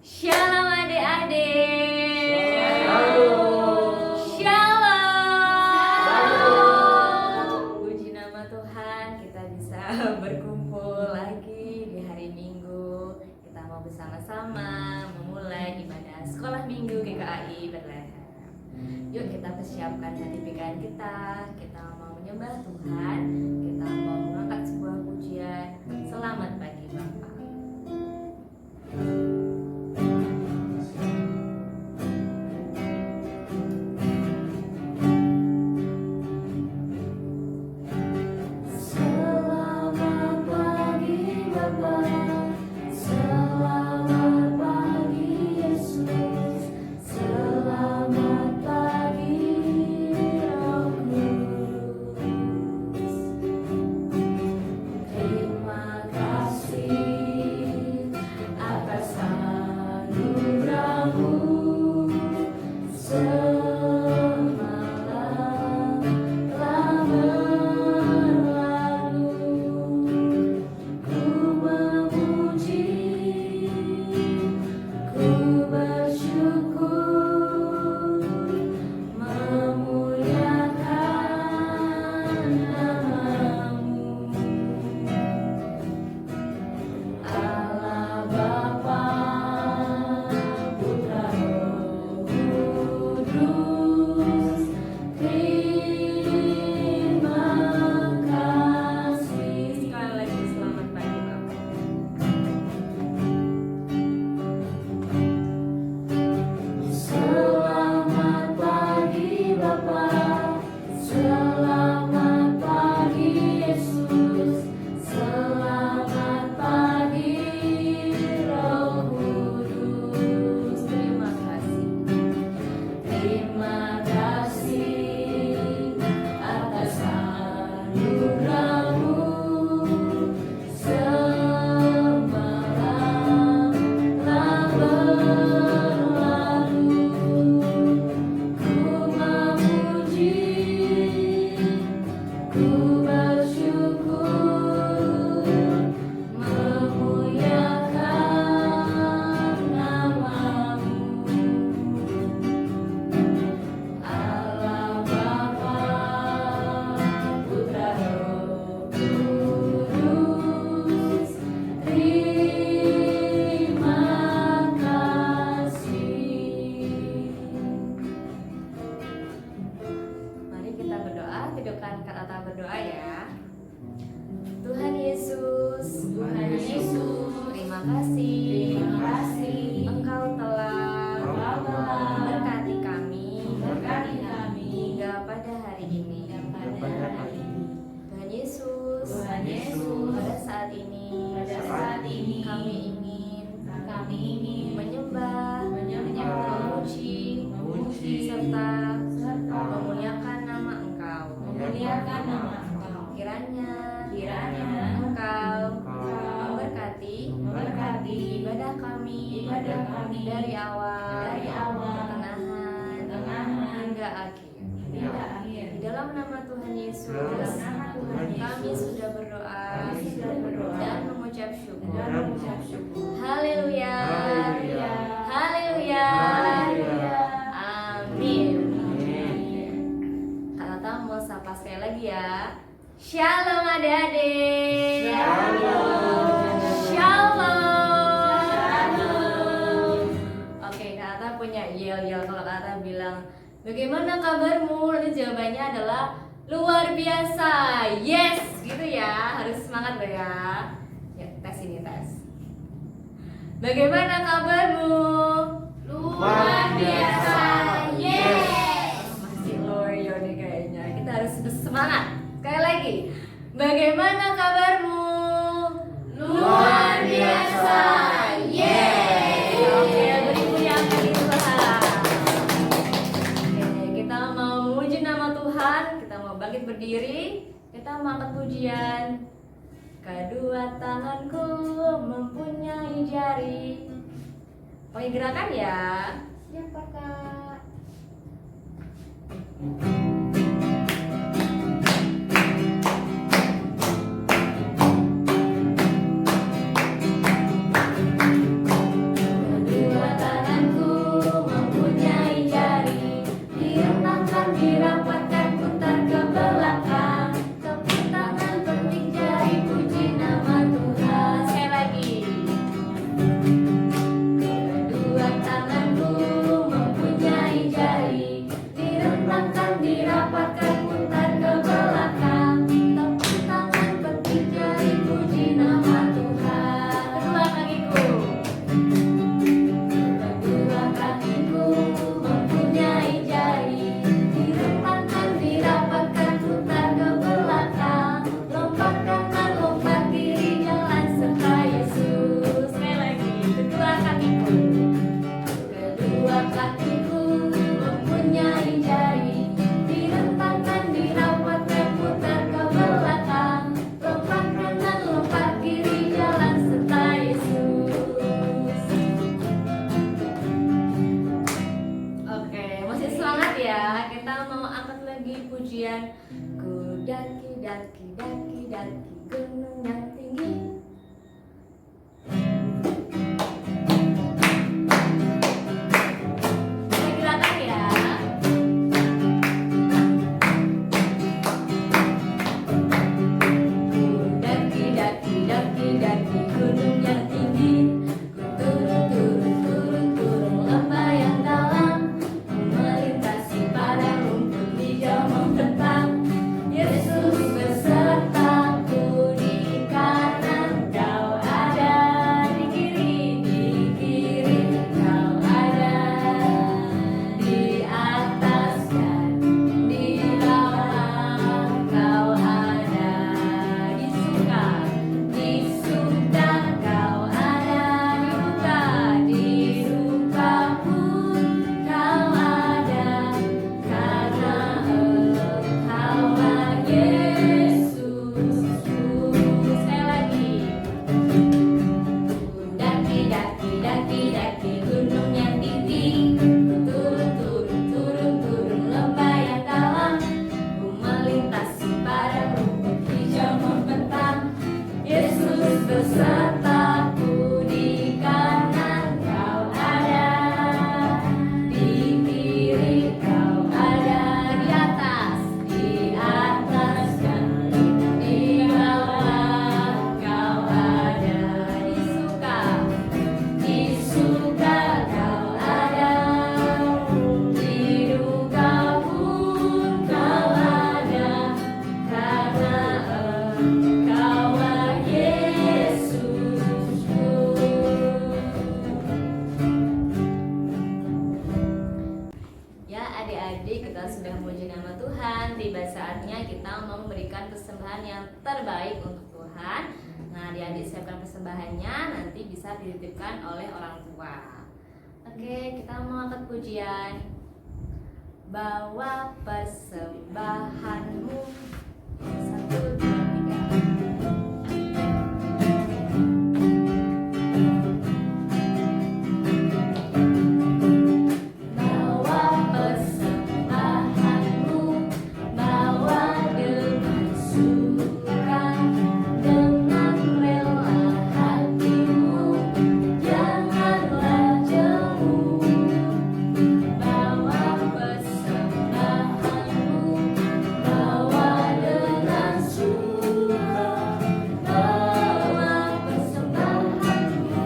Shalom adik-adik. Shalom. Shalom. Puji nama Tuhan, kita bisa berkumpul lagi di hari Minggu. Kita mau bersama-sama memulai ibadah sekolah Minggu GKI Bethlehem. Yuk kita persiapkan hati pikiran kita. Kita mau menyembah Tuhan. Kita mau mengangkat sebuah pujian. Selamat pagi Bapak. Dari awal, pertengahan, hingga akhir. Di dalam nama Tuhan Yesus, kami sudah berdoa dan mengucap syukur. Haleluya, haleluya, amin. Kak Tata mau sapa sekali lagi ya. Shalom adik-adik. Yel-yel kalau Kata bilang bagaimana kabarmu, nanti jawabannya adalah luar biasa. Yes, gitu ya, harus semangat loh ya. Ya, tes ini tes. Bagaimana kabarmu? Luar biasa. Yes. Masih loyo nih kayaknya. Kita harus semangat. Sekali lagi. Bagaimana kabarmu? Luar biasa. Yes. Oke, berikutnya akan kita mau bangkit berdiri, kita mau angkat pujian. Kedua tanganku mempunyai jari. Pakai gerakan ya. Siapa Kak? Kedua pujian. Ku daki gunung yang tinggi. Silakan ya. Daki gunung yang tinggi, ku turun lembah yang dalam, melintasi padang rumput hijau membentang. Yesus besertaku, di kanan kau ada, di kiri kau ada, di atas dan di bawah kau ada, di suka kau ada, di duka pun kau ada, karena Engkaulah Yesus. Sekali lagi. Daki gunung yang tinggi, turun lembah yang dalam, ku melintasi padang rumput hijau membentang. Yesus besertaku, di kanan kau ada, di kiri kau ada, di atas dan di bawah kau ada, di suka kau ada, di duka pun kau ada, karena Engkaulah Yesusku. Ya adik-adik, kita sudah memuji nama Tuhan. Tiba saatnya kita mau memberikan persembahan yang terbaik untuk Tuhan. Nah, adik-adik siapkan persembahannya, nanti bisa dititipkan oleh orang tua. Oke, kita mau angkat pujian. Bawa persembahanmu. 1, 2, 3. Bawa persembahanmu, bawa dengan suka, dengan rela hatimu, janganlah jemu. Bawa persembahanmu, bawa dengan suka, bawa persembahanmu,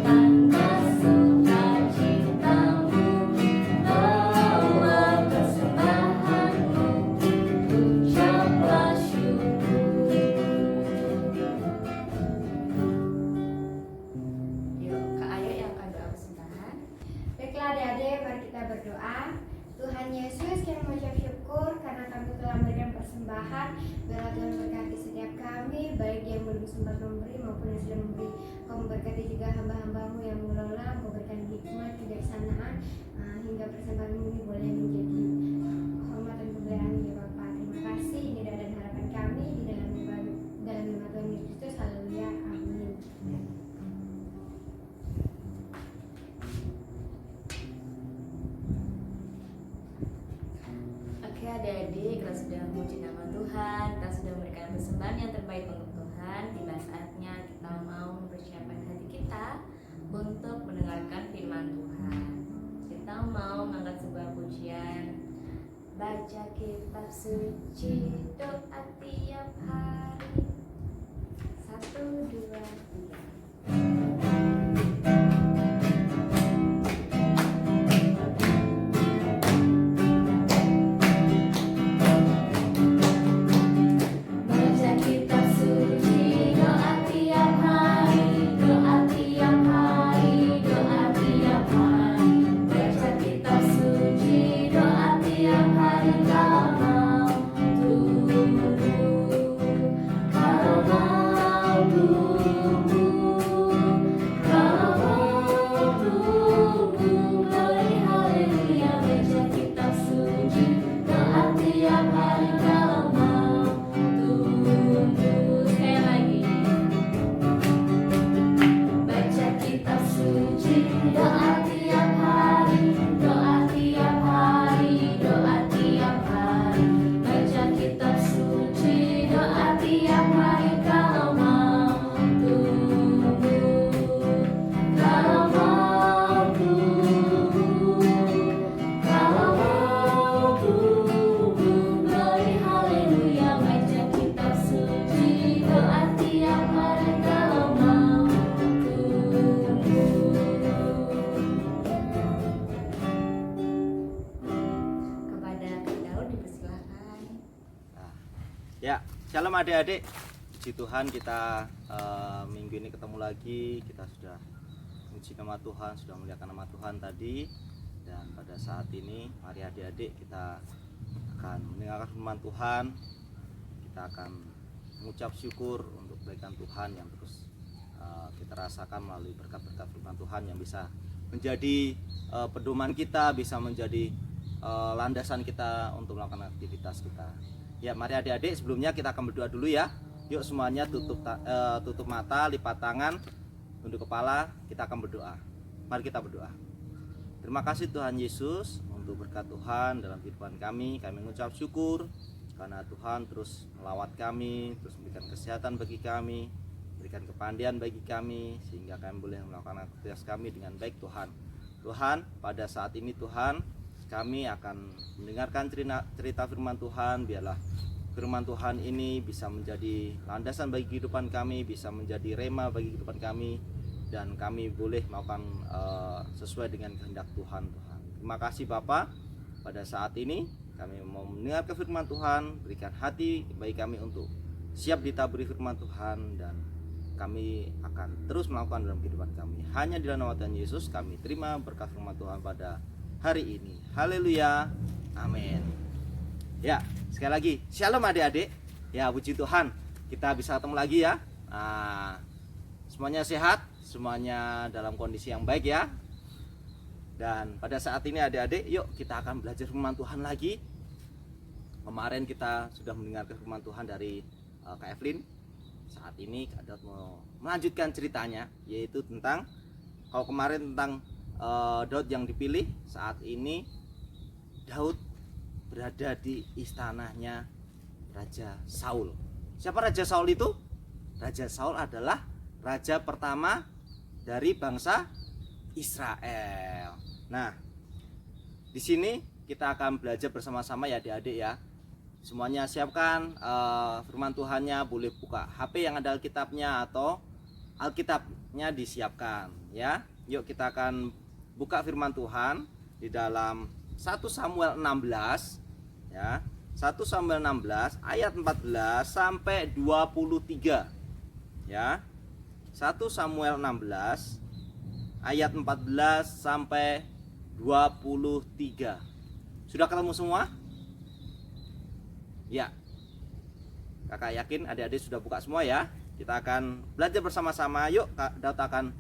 tanda sukacitamu, bawa persembahanmu, ucaplah syukur. Yuk, Kak Ayu yang akan doa persembahan. Baiklah adik-adik, mari kita berdoa. Tuhan Yesus, kami mengucap syukur karena kami telah memberikan persembahan. Biarlah Tuhan berkati setiap kami, baik yang belum sempat memberi maupun yang sudah memberi. Kau memberkati juga hamba-hambamu yang mengelola, kau berikan hikmat, kebijaksanaan, hingga persembahan ini boleh menjadi hormat dan kemuliaan ya Bapa. Terima kasih, ini doa dan harapan kami di dalam nama Tuhan Yesus Kristus. Haleluya, amin. Oke adik-adik, kita sudah memuji nama Tuhan, kita sudah memberikan persembahan yang terbaik untuk Tuhan. Tiba saatnya kita mau mempersiapkan hati kita untuk mendengarkan firman Tuhan. Kita mau mengangkat sebuah pujian, baca kitab suci, doa tiap hari. 1, 2, 3. Baca kitab suci, doa tiap hari, doa tiap hari, doa tiap hari. Baca kitab suci, doa tiap hari. Kalau mau tunggu, kalau mau tunggu, kalau mau tunggu, glory haleluya. Baca kitab suci, doa tiap hari. Kalau mau tunggu, sekali lagi. Baca kitab suci, doa tiap hari, doa tiap hari, doa tiap hari. adik-adik. Puji Tuhan kita minggu ini ketemu lagi. Kita sudah puji nama Tuhan, sudah muliakan nama Tuhan tadi. Dan pada saat ini mari adik-adik kita akan mendengarkan firman Tuhan. Kita akan mengucap syukur untuk kebaikan Tuhan yang terus kita rasakan melalui berkat-berkat firman Tuhan yang bisa menjadi pedoman kita, bisa menjadi landasan kita untuk melakukan aktivitas kita. Ya, mari adik-adik, sebelumnya kita akan berdoa dulu ya. Yuk semuanya tutup mata, lipat tangan, tunduk kepala, kita akan berdoa. Mari kita berdoa. Terima kasih Tuhan Yesus untuk berkat Tuhan dalam kehidupan kami. Kami mengucap syukur karena Tuhan terus melawat kami, terus memberikan kesehatan bagi kami, berikan kepandian bagi kami, sehingga kami boleh melakukan aktivitas kami dengan baik Tuhan. Tuhan, pada saat ini Tuhan, kami akan mendengarkan cerita firman Tuhan. Biarlah firman Tuhan ini bisa menjadi landasan bagi kehidupan kami, bisa menjadi rema bagi kehidupan kami, dan kami boleh melakukan sesuai dengan kehendak Tuhan. Terima kasih Bapa. Pada saat ini kami mau mendengar firman Tuhan. Berikan hati bagi kami untuk siap ditaburi firman Tuhan, dan kami akan terus melakukan dalam kehidupan kami. Hanya di dalam nama Tuhan Yesus kami terima berkat firman Tuhan pada hari ini. Haleluya. Amin. Ya, sekali lagi shalom adik-adik. Ya, puji Tuhan kita bisa ketemu lagi ya. Semuanya sehat, semuanya dalam kondisi yang baik ya. Dan pada saat ini adik-adik, yuk kita akan belajar firman Tuhan lagi. Kemarin kita sudah mendengar firman Tuhan dari Kak Evelyn. Saat ini Kak Daud mau melanjutkan ceritanya, yaitu tentang, kalau kemarin tentang Daud yang dipilih, saat ini Daud berada di istananya Raja Saul. Siapa Raja Saul itu? Raja Saul adalah raja pertama dari bangsa Israel. Nah, di sini kita akan belajar bersama-sama ya adik-adik ya. Semuanya siapkan firman Tuhannya, boleh buka HP yang ada Alkitabnya atau Alkitabnya disiapkan ya. Yuk kita akan buka firman Tuhan di dalam 1 Samuel 16 ya. 1 Samuel 16 ayat 14 sampai 23 ya. 1 Samuel 16 ayat 14 sampai 23. Sudah ketemu semua? Ya. Kakak yakin adik-adik sudah buka semua ya. Kita akan belajar bersama-sama. Yuk Kak Daud akan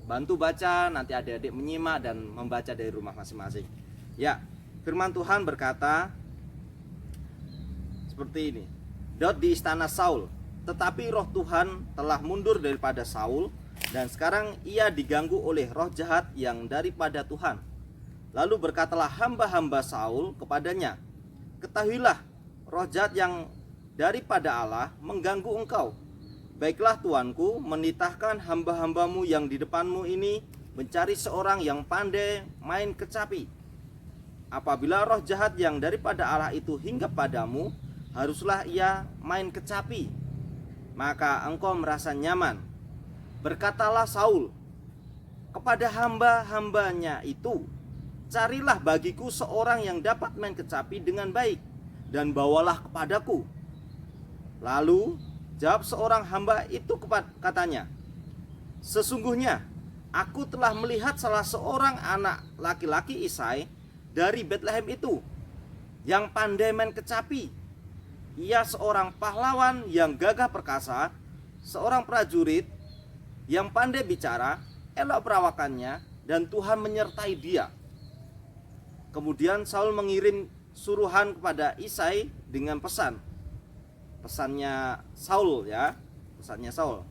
bantu baca, nanti adik-adik menyimak dan membaca dari rumah masing-masing. Ya, firman Tuhan berkata seperti ini. Daud di istana Saul, tetapi roh Tuhan telah mundur daripada Saul, dan sekarang ia diganggu oleh roh jahat yang daripada Tuhan. Lalu berkatalah hamba-hamba Saul kepadanya, ketahuilah, roh jahat yang daripada Allah mengganggu engkau. Baiklah tuanku, menitahkan hamba-hambamu yang di depanmu ini mencari seorang yang pandai main kecapi. Apabila roh jahat yang daripada Allah itu hinggap padamu, haruslah ia main kecapi, maka engkau merasa nyaman. Berkatalah Saul kepada hamba-hambanya itu, carilah bagiku seorang yang dapat main kecapi dengan baik, dan bawalah kepadaku. Lalu jawab seorang hamba itu katanya, sesungguhnya aku telah melihat salah seorang anak laki-laki Isai dari Bethlehem itu yang pandai main kecapi. Ia seorang pahlawan yang gagah perkasa, seorang prajurit yang pandai bicara, elok perawakannya, dan Tuhan menyertai dia. Kemudian Saul mengirim suruhan kepada Isai dengan pesannya Saul ya, pesannya Saul,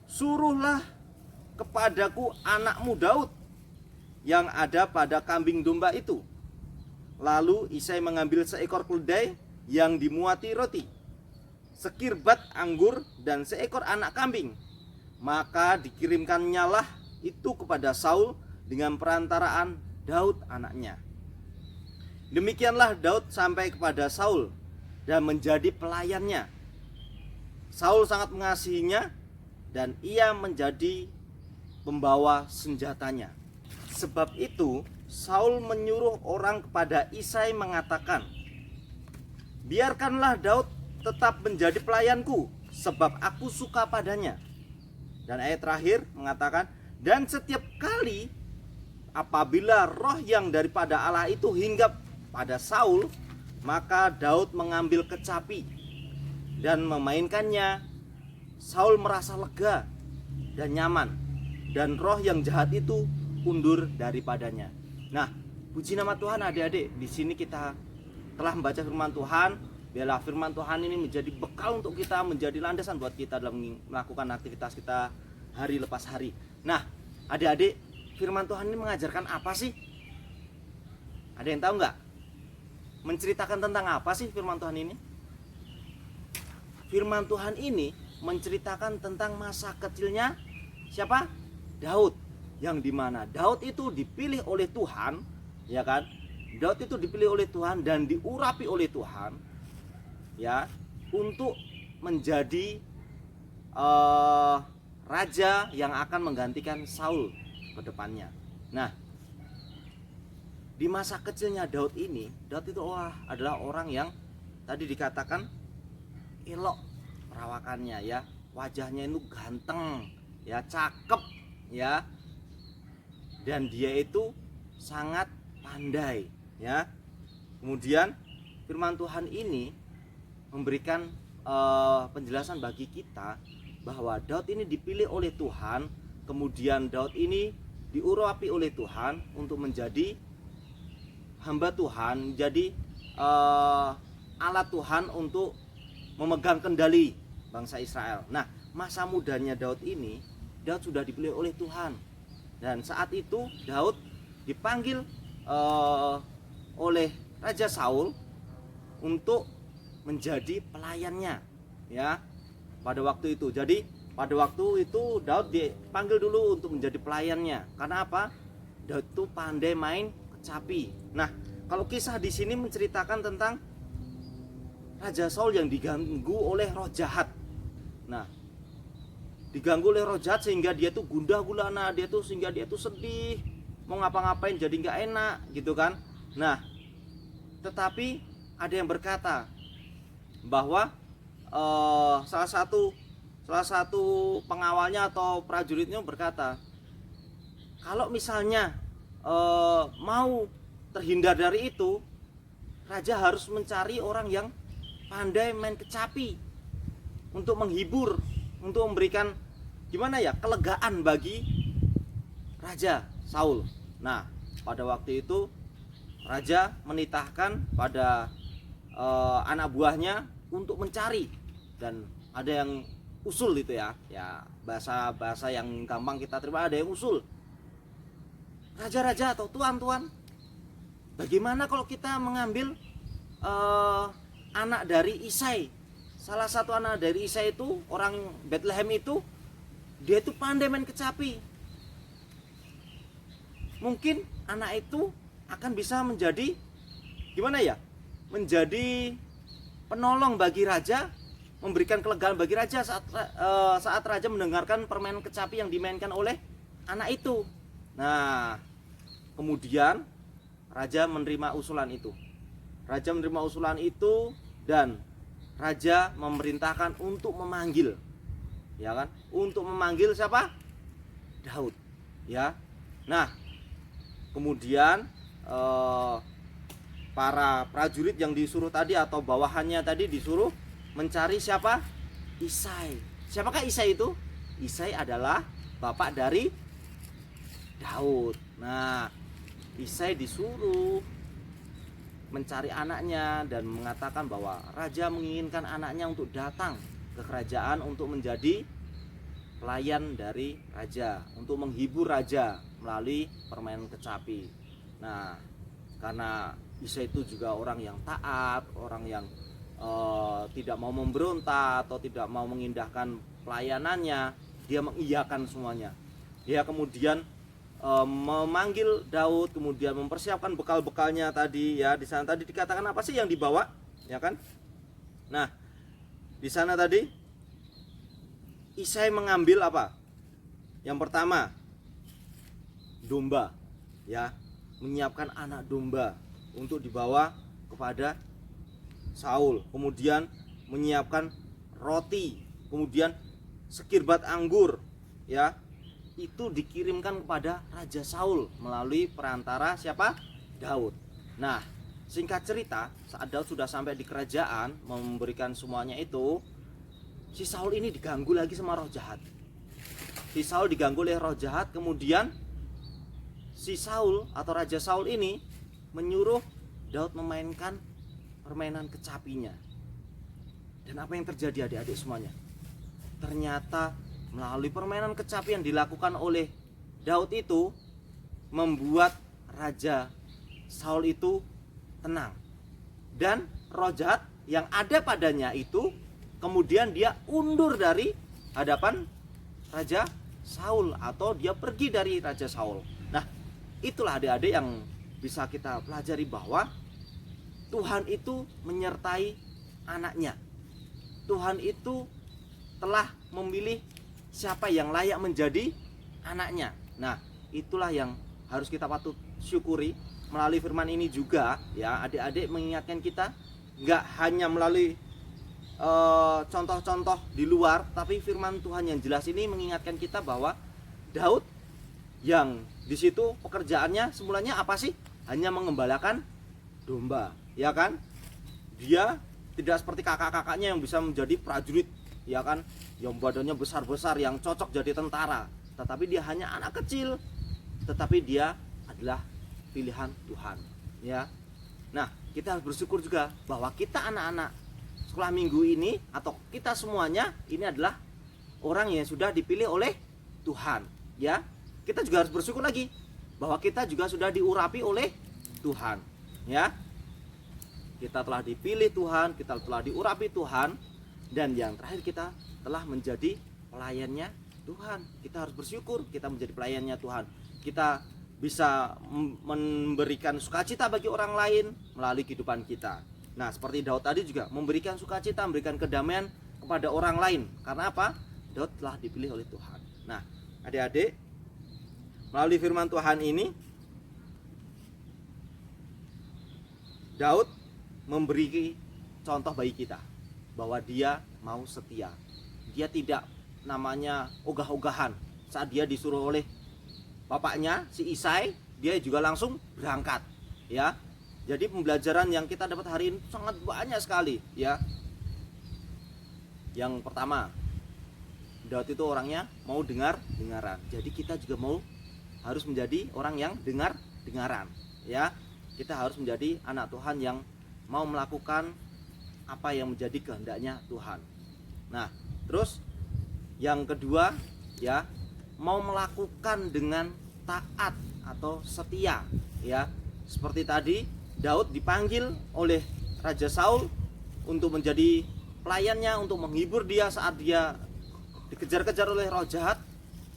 suruhlah kepadaku anakmu Daud yang ada pada kambing domba itu. Lalu Isai mengambil seekor keledai yang dimuati roti, sekirbat anggur, dan seekor anak kambing. Maka dikirimkannya lah itu kepada Saul dengan perantaraan Daud anaknya. Demikianlah Daud sampai kepada Saul dan menjadi pelayannya. Saul sangat mengasihinya, dan ia menjadi pembawa senjatanya. Sebab itu Saul menyuruh orang kepada Isai mengatakan, biarkanlah Daud tetap menjadi pelayanku, sebab aku suka padanya. Dan ayat terakhir mengatakan, dan setiap kali apabila roh yang daripada Allah itu hinggap pada Saul, maka Daud mengambil kecapi dan memainkannya. Saul merasa lega dan nyaman, dan roh yang jahat itu undur daripadanya. Nah, puji nama Tuhan adik-adik, di sini kita telah membaca firman Tuhan. Biarlah firman Tuhan ini menjadi bekal untuk kita, menjadi landasan buat kita dalam melakukan aktivitas kita hari lepas hari. Nah, adik-adik, firman Tuhan ini mengajarkan apa sih? Ada yang tahu nggak? Menceritakan tentang apa sih firman Tuhan ini? Firman Tuhan ini menceritakan tentang masa kecilnya siapa? Daud. Yang dimana Daud itu dipilih oleh Tuhan, ya kan? Daud itu dipilih oleh Tuhan dan diurapi oleh Tuhan, ya, untuk menjadi raja yang akan menggantikan Saul ke depannya. Nah, di masa kecilnya Daud ini, Daud itu adalah orang yang tadi dikatakan elok perawakannya, ya, wajahnya itu ganteng, ya, cakep, ya, dan dia itu sangat pandai, ya. Kemudian firman Tuhan ini memberikan penjelasan bagi kita bahwa Daud ini dipilih oleh Tuhan, kemudian Daud ini diurapi oleh Tuhan untuk menjadi hamba Tuhan, menjadi alat Tuhan untuk memegang kendali bangsa Israel. Nah, masa mudanya Daud ini, Daud sudah dipilih oleh Tuhan, dan saat itu Daud dipanggil oleh Raja Saul untuk menjadi pelayannya, ya, pada waktu itu. Jadi pada waktu itu Daud dipanggil dulu untuk menjadi pelayannya. Karena apa? Daud itu pandai main kecapi. Nah, kalau kisah di sini menceritakan tentang Raja Saul yang diganggu oleh roh jahat. Nah, diganggu oleh roh jahat sehingga dia tuh gundah gulana, sehingga dia tuh sedih, mau ngapa-ngapain jadi nggak enak, gitu kan. Nah, tetapi ada yang berkata bahwa salah satu pengawalnya atau prajuritnya berkata, kalau misalnya mau terhindar dari itu, raja harus mencari orang yang pandai main kecapi untuk menghibur, untuk memberikan gimana ya, kelegaan bagi Raja Saul. Nah, pada waktu itu raja menitahkan pada anak buahnya untuk mencari, dan ada yang usul itu, ya bahasa yang gampang kita terima, ada yang usul, raja-raja atau tuan-tuan, bagaimana kalau kita mengambil anak dari Isai? Salah satu anak dari Isai itu, orang Bethlehem itu, dia itu pandai main kecapi. Mungkin anak itu akan bisa menjadi gimana ya, menjadi penolong bagi raja, memberikan kelegaan bagi raja saat raja mendengarkan permainan kecapi yang dimainkan oleh anak itu. Nah, kemudian raja menerima usulan itu. Raja menerima usulan itu dan raja memerintahkan untuk memanggil, ya kan? Untuk memanggil siapa? Daud, ya. Nah, kemudian para prajurit yang disuruh tadi atau bawahannya tadi disuruh mencari siapa? Isai. Siapakah Isai itu? Isai adalah bapak dari Daud. Nah, Isai disuruh mencari anaknya dan mengatakan bahwa raja menginginkan anaknya untuk datang ke kerajaan untuk menjadi pelayan dari raja, untuk menghibur raja melalui permainan kecapi. Nah, karena Isai itu juga orang yang taat, orang yang tidak mau memberontak atau tidak mau mengindahkan pelayanannya, dia mengiyakan semuanya. Dia kemudian memanggil Daud, kemudian mempersiapkan bekal-bekalnya tadi, ya. Di sana tadi dikatakan apa sih yang dibawa, ya kan? Nah, di sana tadi Isai mengambil apa? Yang pertama, domba, ya, menyiapkan anak domba untuk dibawa kepada Saul, kemudian menyiapkan roti, kemudian sekirbat anggur, ya, itu dikirimkan kepada Raja Saul melalui perantara siapa? Daud. Nah, singkat cerita, saat Daud sudah sampai di kerajaan memberikan semuanya itu, si Saul ini diganggu lagi sama roh jahat. Si Saul diganggu oleh roh jahat, kemudian si Saul atau Raja Saul ini menyuruh Daud memainkan permainan kecapinya. Dan apa yang terjadi adik-adik semuanya? Ternyata melalui permainan kecapi yang dilakukan oleh Daud itu membuat Raja Saul itu tenang. Dan roh jahat yang ada padanya itu kemudian dia undur dari hadapan Raja Saul atau dia pergi dari Raja Saul. Nah, itulah adik-adik yang bisa kita pelajari bahwa Tuhan itu menyertai anaknya. Tuhan itu telah memilih siapa yang layak menjadi anaknya. Nah, itulah yang harus kita patut syukuri melalui firman ini juga, ya, adik-adik mengingatkan kita nggak hanya melalui contoh-contoh di luar, tapi firman Tuhan yang jelas ini mengingatkan kita bahwa Daud yang di situ pekerjaannya semulanya apa sih? Hanya mengembalakan domba, ya kan? Dia tidak seperti kakak-kakaknya yang bisa menjadi prajurit, ya kan? Yang badannya besar-besar, yang cocok jadi tentara. Tetapi dia hanya anak kecil, tetapi dia adalah pilihan Tuhan, ya. Nah, kita harus bersyukur juga bahwa kita anak-anak sekolah minggu ini atau kita semuanya ini adalah orang yang sudah dipilih oleh Tuhan, ya. Kita juga harus bersyukur lagi bahwa kita juga sudah diurapi oleh Tuhan, ya. Kita telah dipilih Tuhan, kita telah diurapi Tuhan, dan yang terakhir kita telah menjadi pelayannya Tuhan. Kita harus bersyukur kita menjadi pelayannya Tuhan. Kita bisa memberikan sukacita bagi orang lain melalui kehidupan kita. Nah, seperti Daud tadi juga memberikan sukacita, memberikan kedamaian kepada orang lain. Karena apa? Daud telah dipilih oleh Tuhan. Nah, adik-adik, melalui firman Tuhan ini Daud memberi contoh bagi kita bahwa dia mau setia. Dia tidak namanya ogah-ogahan. Saat dia disuruh oleh bapaknya si Isai, dia juga langsung berangkat, ya. Jadi pembelajaran yang kita dapat hari ini sangat banyak sekali, ya. Yang pertama, Daud itu orangnya mau dengaran. Jadi kita juga harus menjadi orang yang dengaran, ya. Kita harus menjadi anak Tuhan yang mau melakukan apa yang menjadi kehendaknya Tuhan. Nah, terus yang kedua, ya, mau melakukan dengan taat atau setia, ya. Seperti tadi Daud dipanggil oleh Raja Saul untuk menjadi pelayannya, untuk menghibur dia saat dia dikejar-kejar oleh roh jahat.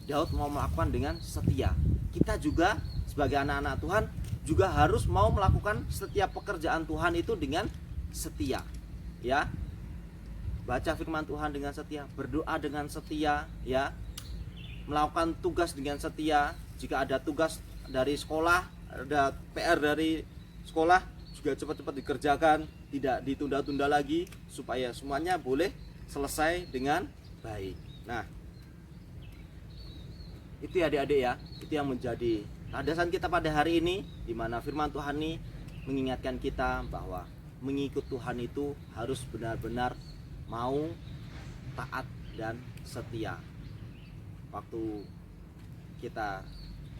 Daud mau melakukan dengan setia. Kita juga sebagai anak-anak Tuhan juga harus mau melakukan setiap pekerjaan Tuhan itu dengan setia, ya. Baca firman Tuhan dengan setia, berdoa dengan setia, ya. Melakukan tugas dengan setia. Jika ada tugas dari sekolah, ada PR dari sekolah, juga cepat-cepat dikerjakan, tidak ditunda-tunda lagi, supaya semuanya boleh selesai dengan baik. Nah, itu ya adik-adik, ya. Itu yang menjadi landasan kita pada hari ini, di mana firman Tuhan ini mengingatkan kita bahwa mengikut Tuhan itu harus benar-benar mau taat dan setia. Waktu kita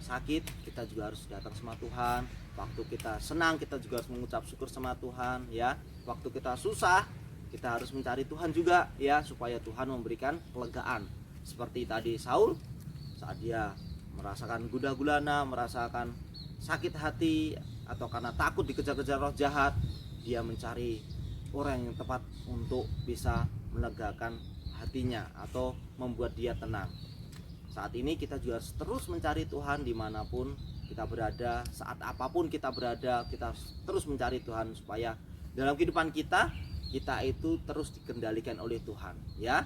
sakit, kita juga harus datang sama Tuhan. Waktu kita senang, kita juga harus mengucap syukur sama Tuhan, ya. Waktu kita susah, kita harus mencari Tuhan juga, ya, supaya Tuhan memberikan kelegaan. Seperti tadi Saul, saat dia merasakan gundah gulana, merasakan sakit hati, atau karena takut dikejar-kejar roh jahat, dia mencari orang yang tepat untuk bisa melegakan hatinya atau membuat dia tenang. Saat ini kita juga harus terus mencari Tuhan dimanapun kita berada, saat apapun kita berada, kita terus mencari Tuhan supaya dalam kehidupan kita itu terus dikendalikan oleh Tuhan, ya.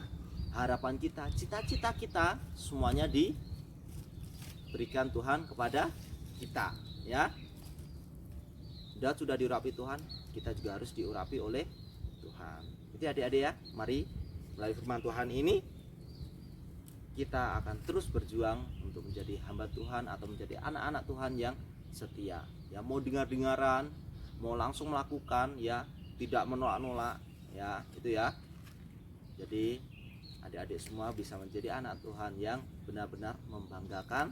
Harapan kita, cita-cita kita semuanya diberikan Tuhan kepada kita, ya. Sudah diurapi Tuhan, kita juga harus diurapi oleh Tuhan. Jadi adik-adik ya, mari melalui firman Tuhan ini kita akan terus berjuang untuk menjadi hamba Tuhan atau menjadi anak-anak Tuhan yang setia. Ya, mau dengar-dengaran, mau langsung melakukan, ya, tidak menolak-nolak, ya, itu ya. Jadi adik-adik semua bisa menjadi anak Tuhan yang benar-benar membanggakan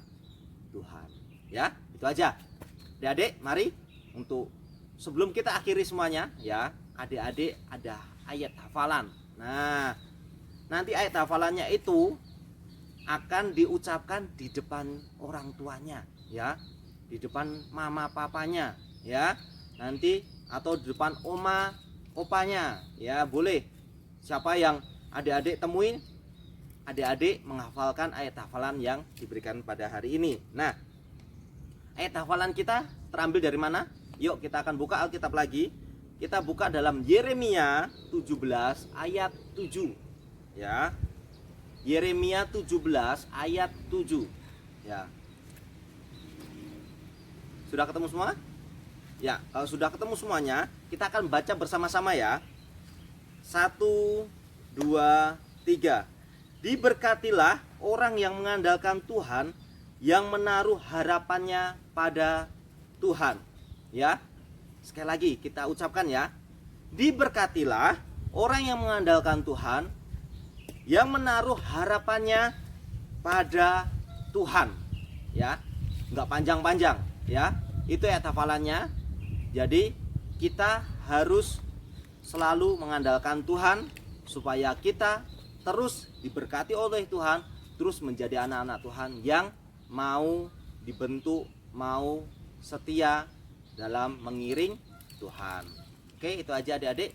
Tuhan. Ya, itu aja. Adik-adik, mari untuk sebelum kita akhiri semuanya, ya, adik-adik ada ayat hafalan. Nah, nanti ayat hafalannya itu akan diucapkan di depan orang tuanya, ya, di depan mama papanya, ya, nanti atau di depan oma opanya, ya, boleh. Siapa yang adik-adik temuin, adik-adik menghafalkan ayat hafalan yang diberikan pada hari ini. Nah, ayat hafalan kita terambil dari mana? Yuk kita akan buka Alkitab lagi. Kita buka dalam Yeremia 17 ayat 7, ya. Yeremia 17 ayat 7, ya. Sudah ketemu semua? Ya, kalau sudah ketemu semuanya, kita akan baca bersama-sama ya. 1, 2, 3. Diberkatilah orang yang mengandalkan Tuhan, yang menaruh harapannya pada Tuhan. Ya. Sekali lagi kita ucapkan ya. Diberkatilah orang yang mengandalkan Tuhan, yang menaruh harapannya pada Tuhan, ya, nggak panjang-panjang, ya, itu ayat hafalannya. Jadi kita harus selalu mengandalkan Tuhan supaya kita terus diberkati oleh Tuhan, terus menjadi anak-anak Tuhan yang mau dibentuk, mau setia dalam mengiring Tuhan. Oke, itu aja adik-adik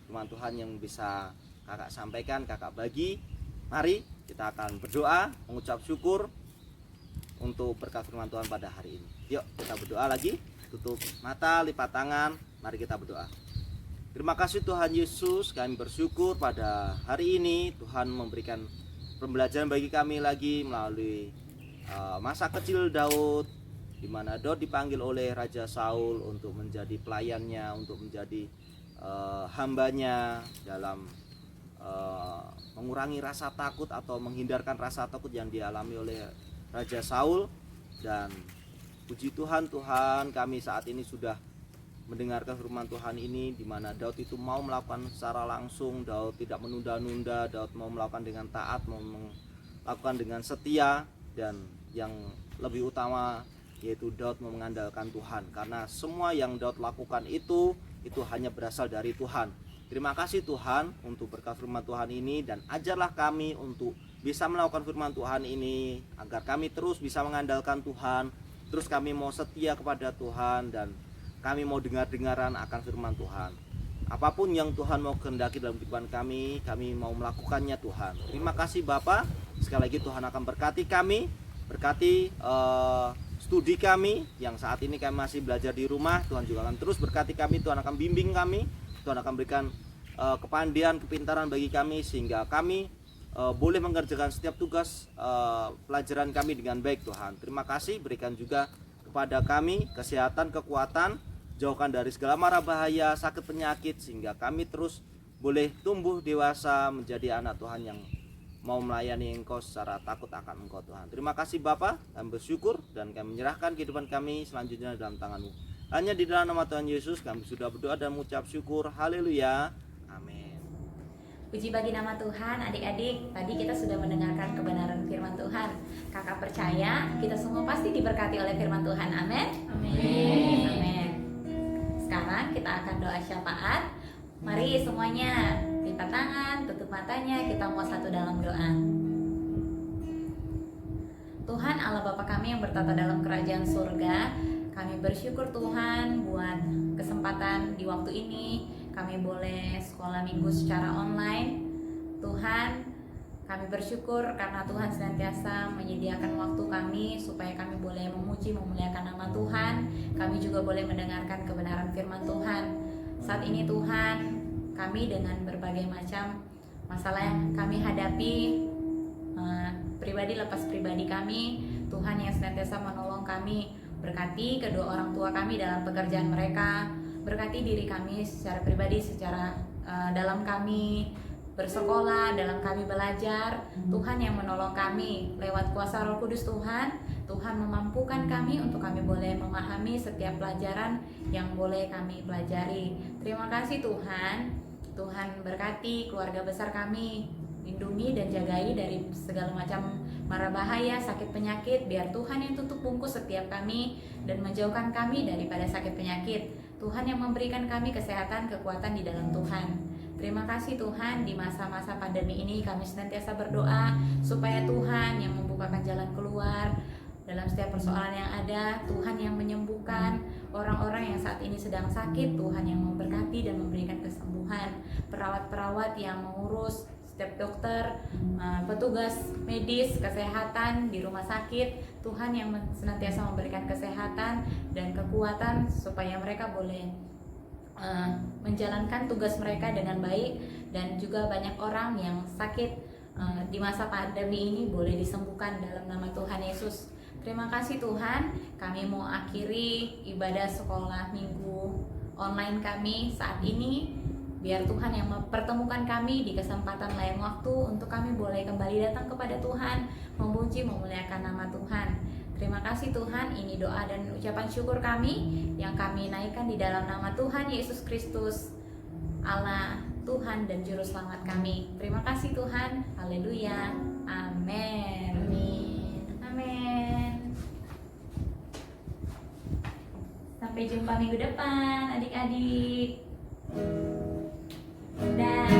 firman Tuhan yang bisa kakak sampaikan, kakak bagi. Mari kita akan berdoa, mengucap syukur untuk berkat firman Tuhan pada hari ini. Yuk kita berdoa lagi, tutup mata, lipat tangan, mari kita berdoa. Terima kasih Tuhan Yesus, kami bersyukur pada hari ini Tuhan memberikan pembelajaran bagi kami lagi melalui masa kecil Daud, di mana Daud dipanggil oleh Raja Saul untuk menjadi pelayannya, untuk menjadi hambanya dalam mengurangi rasa takut atau menghindarkan rasa takut yang dialami oleh Raja Saul. Dan puji Tuhan, Tuhan kami saat ini sudah mendengarkan firman Tuhan ini, di mana Daud itu mau melakukan secara langsung, Daud tidak menunda-nunda, Daud mau melakukan dengan taat, mau melakukan dengan setia, dan yang lebih utama yaitu Daud mau mengandalkan Tuhan, karena semua yang Daud lakukan itu hanya berasal dari Tuhan. Terima kasih Tuhan untuk berkat firman Tuhan ini, dan ajarlah kami untuk bisa melakukan firman Tuhan ini agar kami terus bisa mengandalkan Tuhan, terus kami mau setia kepada Tuhan, dan kami mau dengar-dengaran akan firman Tuhan. Apapun yang Tuhan mau kehendaki dalam kehidupan kami mau melakukannya Tuhan. Terima kasih Bapa. Sekali lagi Tuhan akan berkati kami, berkati studi kami yang saat ini kami masih belajar di rumah. Tuhan juga akan terus berkati kami, Tuhan akan bimbing kami, Tuhan akan berikan kepandian, kepintaran bagi kami, sehingga kami boleh mengerjakan setiap tugas pelajaran kami dengan baik Tuhan. Terima kasih, berikan juga kepada kami kesehatan, kekuatan, jauhkan dari segala mara bahaya, sakit, penyakit, sehingga kami terus boleh tumbuh dewasa menjadi anak Tuhan yang mau melayani Engkau secara takut akan Engkau Tuhan. Terima kasih Bapa, kami bersyukur dan kami menyerahkan kehidupan kami selanjutnya dalam tangan-Mu. Hanya di dalam nama Tuhan Yesus kami sudah berdoa dan mengucap syukur. Haleluya. Amin. Puji bagi nama Tuhan. Adik-adik, tadi kita sudah mendengarkan kebenaran firman Tuhan. Kakak percaya kita semua pasti diberkati oleh firman Tuhan. Amin. Amin. Amin. Sekarang kita akan doa syafaat. Mari semuanya lipat tangan, tutup matanya, kita mau satu dalam doa. Tuhan Allah Bapa kami yang bertata dalam kerajaan surga, kami bersyukur Tuhan buat kesempatan di waktu ini kami boleh sekolah minggu secara online. Tuhan, kami bersyukur karena Tuhan senantiasa menyediakan waktu kami supaya kami boleh memuji, memuliakan nama Tuhan. Kami juga boleh mendengarkan kebenaran firman Tuhan. Saat ini Tuhan, kami dengan berbagai macam masalah yang kami hadapi, pribadi lepas pribadi kami, Tuhan yang senantiasa menolong kami. Berkati kedua orang tua kami dalam pekerjaan mereka, berkati diri kami secara pribadi, secara dalam kami bersekolah, dalam kami belajar. Tuhan yang menolong kami lewat kuasa Roh Kudus Tuhan. Tuhan memampukan kami untuk kami boleh memahami setiap pelajaran yang boleh kami pelajari. Terima kasih Tuhan. Tuhan berkati keluarga besar kami, lindungi dan jagai dari segala macam mara bahaya, sakit penyakit. Biar Tuhan yang tutup bungkus setiap kami dan menjauhkan kami daripada sakit penyakit. Tuhan yang memberikan kami kesehatan, kekuatan di dalam Tuhan. Terima kasih Tuhan, di masa-masa pandemi ini kami senantiasa berdoa supaya Tuhan yang membukakan jalan keluar dalam setiap persoalan yang ada. Tuhan yang menyembuhkan orang-orang yang saat ini sedang sakit. Tuhan yang memberkati dan memberikan kesembuhan. Perawat-perawat yang mengurus, setiap dokter, petugas medis, kesehatan di rumah sakit. Tuhan yang senantiasa memberikan kesehatan dan kekuatan supaya mereka boleh menjalankan tugas mereka dengan baik. Dan juga banyak orang yang sakit di masa pandemi ini boleh disembuhkan dalam nama Tuhan Yesus. Terima kasih Tuhan. Kami mau akhiri ibadah sekolah minggu online kami saat ini. Biar Tuhan yang mempertemukan kami di kesempatan lain waktu untuk kami boleh kembali datang kepada Tuhan, memuji, memuliakan nama Tuhan. Terima kasih Tuhan, ini doa dan ucapan syukur kami yang kami naikkan di dalam nama Tuhan Yesus Kristus, Allah, Tuhan dan Juru Selamat kami. Terima kasih Tuhan, haleluya, amin. Amin. Sampai jumpa minggu depan adik-adik. Dah.